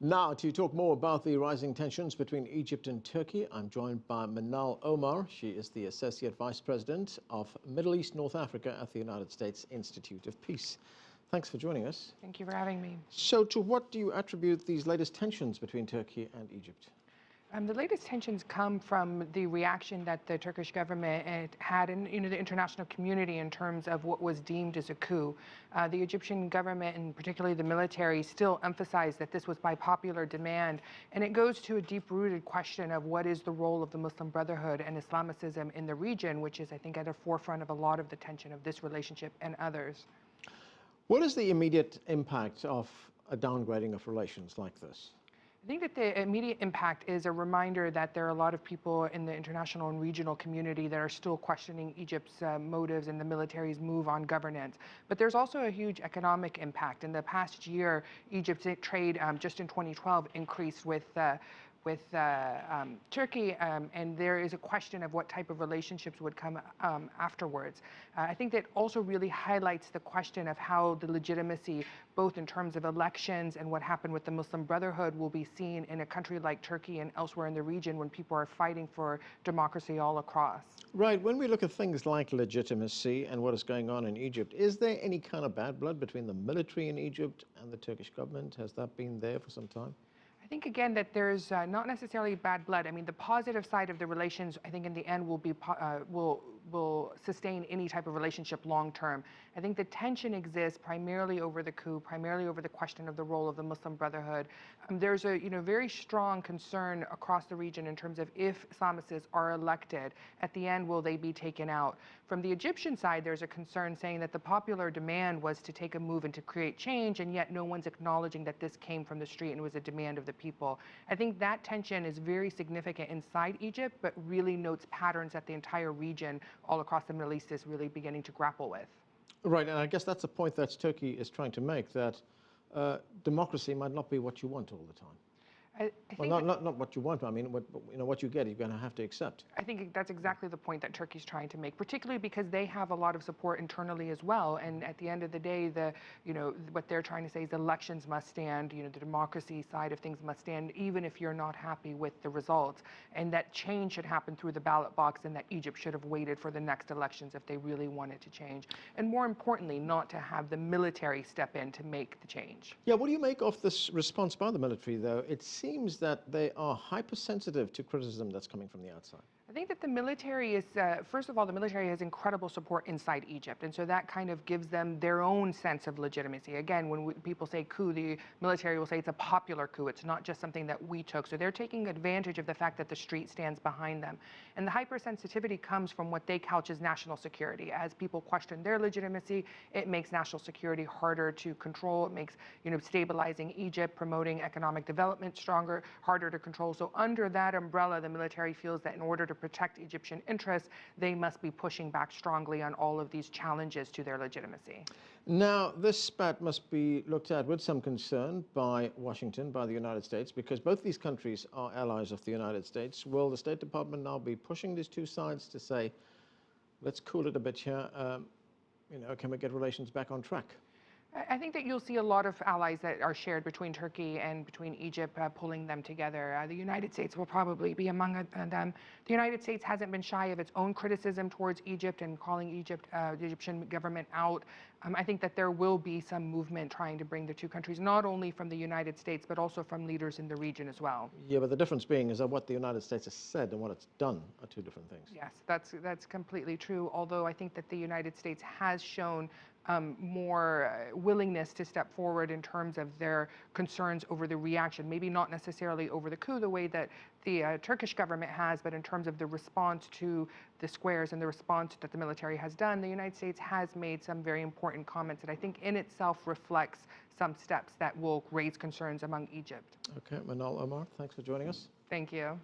Now, to talk more about the rising tensions between Egypt and Turkey, I'm joined by Manal Omar. She is the Associate Vice President of Middle East North Africa at the United States Institute of Peace. Thanks for joining us. Thank you for having me. So, to what do you attribute these latest tensions between Turkey and Egypt? The latest tensions come from the reaction that the Turkish government had in the international community in terms of what was deemed as a coup. The Egyptian government, and particularly the military, still emphasized that this was by popular demand, and it goes to a deep-rooted question of what is the role of the Muslim Brotherhood and Islamicism in the region, which is, I think, at the forefront of a lot of the tension of this relationship and others. What is the immediate impact of a downgrading of relations like this? I think that the immediate impact is a reminder that there are a lot of people in the international and regional community that are still questioning Egypt's motives and the military's move on governance. But there's also a huge economic impact. In the past year, Egypt's trade just in 2012 increased with Turkey, and there is a question of what type of relationships would come afterwards. I think that also really highlights the question of how the legitimacy, both in terms of elections and what happened with the Muslim Brotherhood, will be seen in a country like Turkey and elsewhere in the region when people are fighting for democracy all across. Right. When we look at things like legitimacy and what is going on in Egypt, is there any kind of bad blood between the military in Egypt and the Turkish government? Has that been there for some time? I think, again, that there's not necessarily bad blood. I mean, the positive side of the relations, I think, in the end will sustain any type of relationship long term. I think the tension exists primarily over the coup, primarily over the question of the role of the Muslim Brotherhood. There's a very strong concern across the region in terms of if Islamicists are elected, at the end, will they be taken out? From the Egyptian side, there's a concern saying that the popular demand was to take a move and to create change, and yet no one's acknowledging that this came from the street and was a demand of the people. I think that tension is very significant inside Egypt, but really notes patterns that the entire region all across the Middle East is really beginning to grapple with. Right, and I guess that's the point that Turkey is trying to make, that democracy might not be what you want all the time. I think well, not what you want. I mean, what you get, you're going to have to accept. I think that's exactly the point that Turkey's trying to make, particularly because they have a lot of support internally as well. And at the end of the day, what they're trying to say is elections must stand. The democracy side of things must stand, even if you're not happy with the results. And that change should happen through the ballot box, and that Egypt should have waited for the next elections if they really wanted to change. And more importantly, not to have the military step in to make the change. Yeah. What do you make of this response by the military, though? It seems that they are hypersensitive to criticism that's coming from the outside. I think that the military is, first of all, the military has incredible support inside Egypt. And so that kind of gives them their own sense of legitimacy. Again, when people say coup, the military will say it's a popular coup. It's not just something that we took. So they're taking advantage of the fact that the street stands behind them. And the hypersensitivity comes from what they couch as national security. As people question their legitimacy, it makes national security harder to control. It makes, stabilizing Egypt, promoting economic development stronger, harder to control. So under that umbrella, the military feels that in order to protect Egyptian interests, they must be pushing back strongly on all of these challenges to their legitimacy. Now, this spat must be looked at with some concern by Washington, by the United States, because both these countries are allies of the United States. Will the State Department now be pushing these two sides to say, let's cool it a bit here, can we get relations back on track? I think that you'll see a lot of allies that are shared between Turkey and between Egypt pulling them together. The United States will probably be among them. The United States hasn't been shy of its own criticism towards Egypt and calling the Egyptian government out. I think that there will be some movement trying to bring the two countries, not only from the United States, but also from leaders in the region as well. Yeah, but the difference being is that what the United States has said and what it's done are two different things. Yes, that's completely true, although I think that the United States has shown more willingness to step forward in terms of their concerns over the reaction, maybe not necessarily over the coup the way that the Turkish government has, but in terms of the response to the squares and the response that the military has done. The United States has made some very important comments that I think in itself reflects some steps that will raise concerns among Egypt. Okay, Manal Omar, thanks for joining us. Thank you.